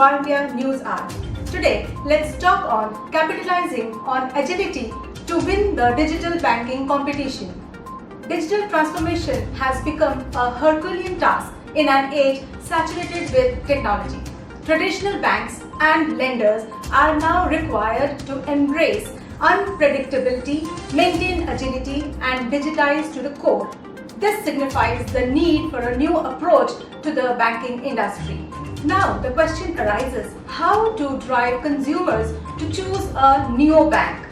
War India News Hour. Today, let's talk on capitalizing on agility to win the digital banking competition. Digital transformation has become a Herculean task in an age saturated with technology. Traditional banks and lenders are now required to embrace unpredictability, maintain agility, and digitize to the core. This signifies the need for a new approach to the banking industry. Now, the question arises, how to drive consumers to choose a neobank?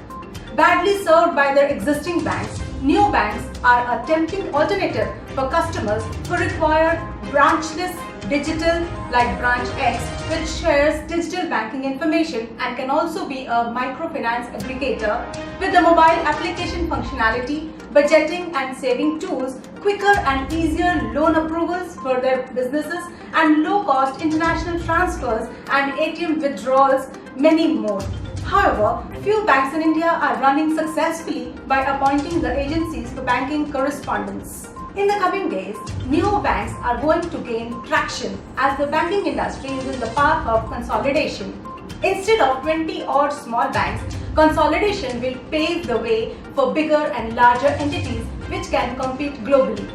Badly served by their existing banks, neobanks are a tempting alternative for customers who require branchless digital like Branch X, which shares digital banking information and can also be a microfinance aggregator with the mobile application functionality, budgeting and saving tools, quicker and easier loan approvals for their businesses, and low-cost international transfers and ATM withdrawals, many more. However, few banks in India are running successfully by appointing the agencies for banking correspondence. In the coming days, neobanks are going to gain traction as the banking industry is in the path of consolidation. Instead of 20-odd small banks, consolidation will pave the way for bigger and larger entities which can compete globally.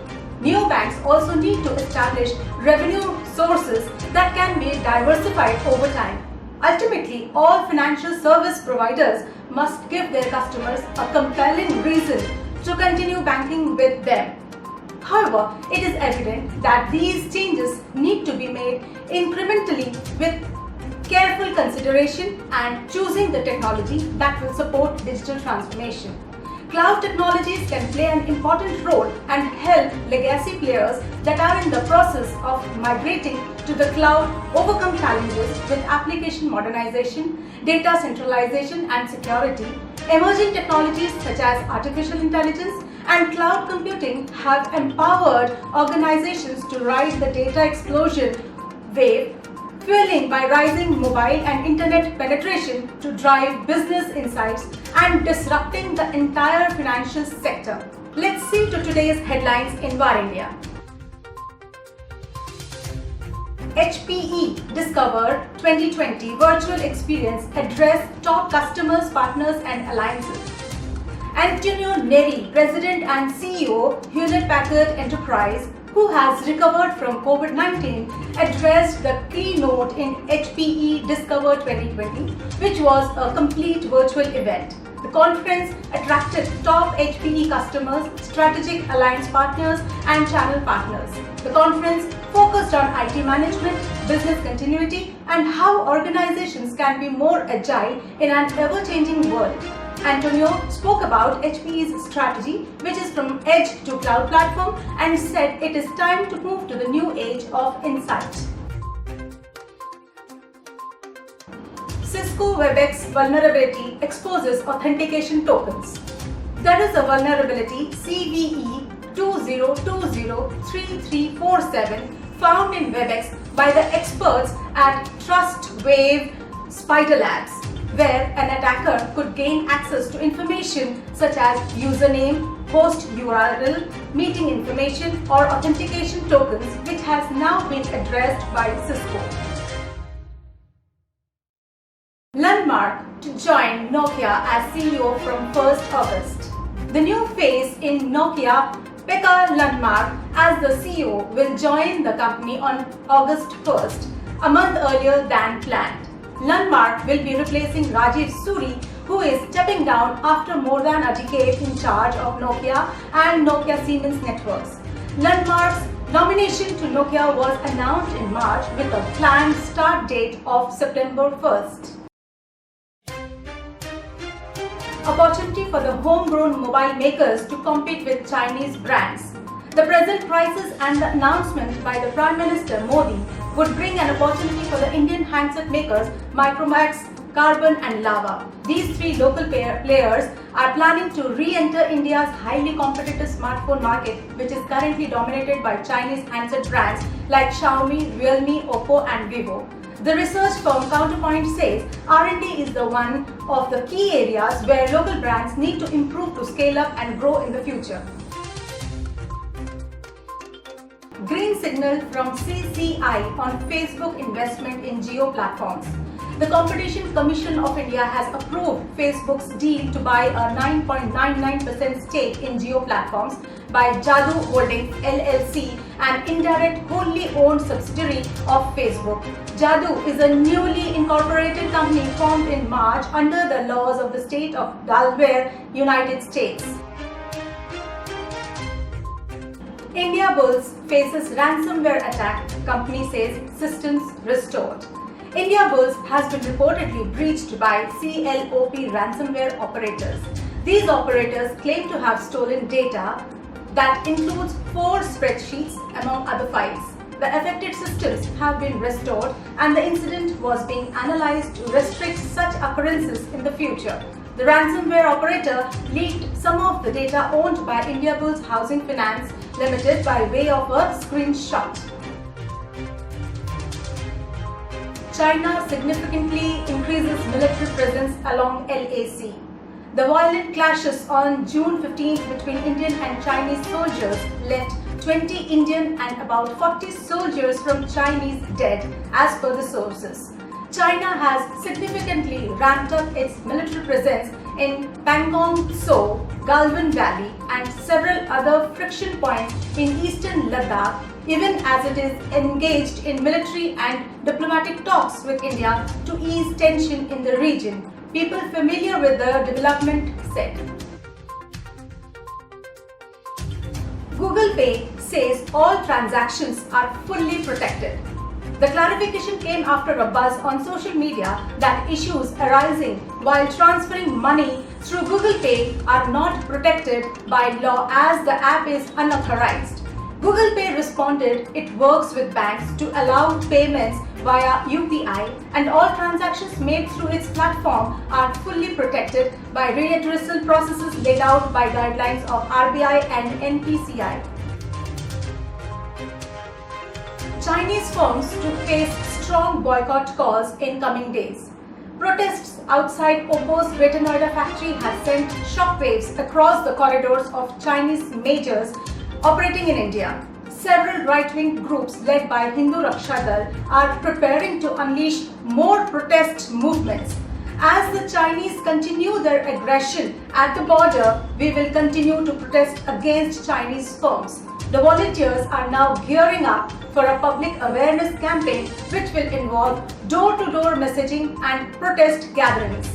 Neobanks also need to establish revenue sources that can be diversified over time. Ultimately, all financial service providers must give their customers a compelling reason to continue banking with them. However, it is evident that these changes need to be made incrementally with careful consideration and choosing the technology that will support digital transformation. Cloud technologies can play an important role and help legacy players that are in the process of migrating to the cloud overcome challenges with application modernization, data centralization and security. Emerging technologies such as artificial intelligence and cloud computing have empowered organizations to ride the data explosion wave, fueling by rising mobile and internet penetration to drive business insights and disrupting the entire financial sector. Let's see to today's headlines in War India. HPE Discover 2020 virtual experience addressed top customers, partners and alliances. Antonio Neri, President and CEO, Hewlett-Packard Enterprise, who has recovered from COVID-19, addressed the keynote in HPE Discover 2020, which was a complete virtual event. The conference attracted top HPE customers, strategic alliance partners, and channel partners. The conference focused on IT management, business continuity, and how organizations can be more agile in an ever-changing world. Antonio spoke about HPE's strategy, which is from edge to cloud platform, and said it is time to move to the new age of insight. Cisco Webex vulnerability exposes authentication tokens. There is a vulnerability CVE 20203347 found in Webex by the experts at TrustWave Spider Labs, where an attacker could gain access to information such as username, host URL, meeting information or authentication tokens, which has now been addressed by Cisco. Lundmark to join Nokia as CEO from 1st August. The new face in Nokia, Pekka Lundmark, as the CEO will join the company on August 1st, a month earlier than planned. Lundmark will be replacing Rajiv Suri, who is stepping down after more than a decade in charge of Nokia and Nokia Siemens Networks. Lundmark's nomination to Nokia was announced in March with a planned start date of September 1st. Opportunity for the homegrown mobile makers to compete with Chinese brands. The present prices and the announcement by the Prime Minister Modi would bring an opportunity for the Indian handset makers Micromax, Carbon and Lava. These three local players are planning to re-enter India's highly competitive smartphone market, which is currently dominated by Chinese handset brands like Xiaomi, Realme, Oppo and Vivo. The research firm Counterpoint says R&D is the one of the key areas where local brands need to improve to scale up and grow in the future. green signal from CCI on Facebook investment in Jio platforms. The Competition Commission of India has approved Facebook's deal to buy a 9.99% stake in Jio platforms by Jadoo Holdings LLC, an indirect wholly owned subsidiary of Facebook. Jadoo is a newly incorporated company formed in March under the laws of the state of Delaware, United States. Indiabulls faces ransomware attack, company says systems restored. Indiabulls has been reportedly breached by CLOP ransomware operators. These operators claim to have stolen data that includes 4 spreadsheets among other files. The affected systems have been restored and the incident was being analyzed to restrict such occurrences in the future. The ransomware operator leaked some of the data owned by Indiabulls Housing Finance Limited by way of a screenshot. China significantly increases military presence along LAC. The violent clashes on June 15th between Indian and Chinese soldiers left 20 Indian and about 40 soldiers from Chinese dead, as per the sources. China has significantly ramped up its military presence in Pangong Tso, Galwan Valley and several other friction points in eastern Ladakh, even as it is engaged in military and diplomatic talks with India to ease tension in the region. People familiar with the development said. Google Pay says all transactions are fully protected. The clarification came after a buzz on social media that issues arising while transferring money through Google Pay are not protected by law as the app is unauthorized. Google Pay responded it works with banks to allow payments via UPI and all transactions made through its platform are fully protected by reversal processes laid out by guidelines of RBI and NPCI. Chinese firms to face strong boycott calls in coming days. Protests outside Oppo's Greater Noida factory has sent shockwaves across the corridors of Chinese majors operating in India. Several right-wing groups led by Hindu Raksha Dal are preparing to unleash more protest movements. As the Chinese continue their aggression at the border, we will continue to protest against Chinese firms. The volunteers are now gearing up for a public awareness campaign which will involve door-to-door messaging and protest gatherings.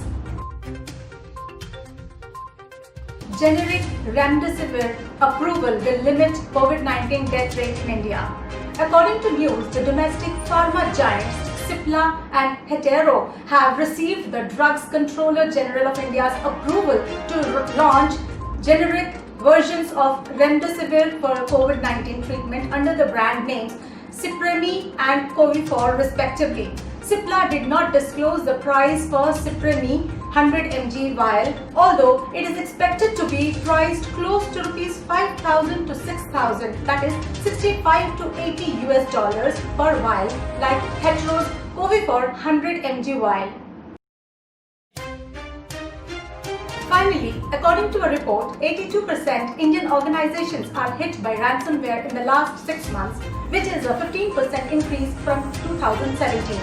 Generic Remdesivir approval will limit COVID-19 death rate in India. According to news, the domestic pharma giants Cipla and Hetero have received the Drugs Controller General of India's approval to launch generic versions of Remdesivir for COVID-19 treatment under the brand names Cipremi and Covifor respectively. Cipla did not disclose the price for Cipremi 100 mg vial, although it is expected to be priced close to rupees 5,000 to 6,000, that is 65 to 80 US dollars per vial, like Hetero's Covifor 100 mg vial. Finally, according to a report, 82% Indian organizations are hit by ransomware in the last 6 months, which is a 15% increase from 2017.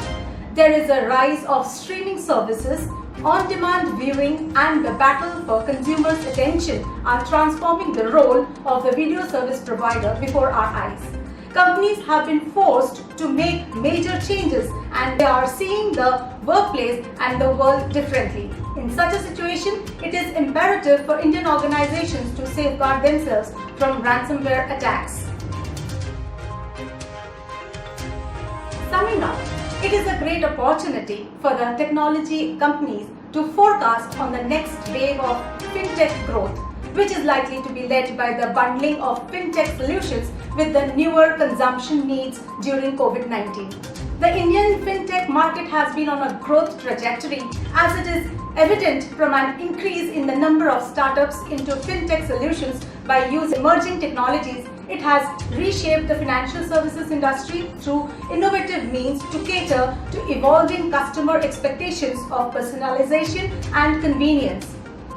There is a rise of streaming services, on-demand viewing and the battle for consumers' attention are transforming the role of the video service provider before our eyes. Companies have been forced to make major changes and they are seeing the workplace and the world differently. In such a situation, it is imperative for Indian organizations to safeguard themselves from ransomware attacks. Summing up, it is a great opportunity for the technology companies to forecast on the next wave of fintech growth, which is likely to be led by the bundling of fintech solutions with the newer consumption needs during COVID-19. The Indian fintech market has been on a growth trajectory as it is evident from an increase in the number of startups into fintech solutions by using emerging technologies. It has reshaped the financial services industry through innovative means to cater to evolving customer expectations of personalization and convenience.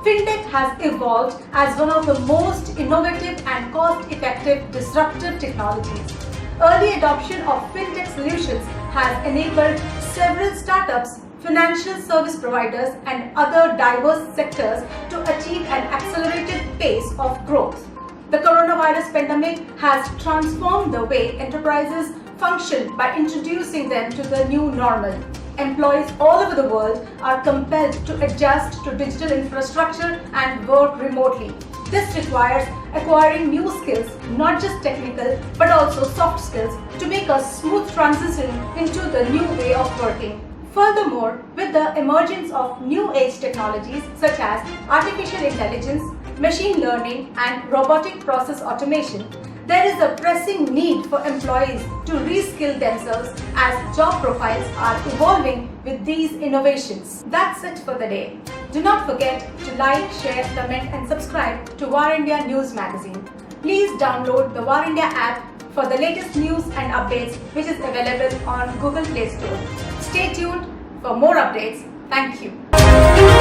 Fintech has evolved as one of the most innovative and cost-effective disruptive technologies. Early adoption of fintech solutions has enabled several startups, financial service providers, and other diverse sectors to achieve an accelerated pace of growth. The coronavirus pandemic has transformed the way enterprises function by introducing them to the new normal. Employees all over the world are compelled to adjust to digital infrastructure and work remotely. This requires acquiring new skills, not just technical but also soft skills, to make a smooth transition into the new way of working. Furthermore, with the emergence of new age technologies such as artificial intelligence, machine learning, and robotic process automation, there is a pressing need for employees to reskill themselves as job profiles are evolving with these innovations. That's it for the day. Do not forget to like, share, comment, and subscribe to War India News Magazine. Please download the War India app for the latest news and updates, which is available on Google Play Store. Stay tuned for more updates. Thank you.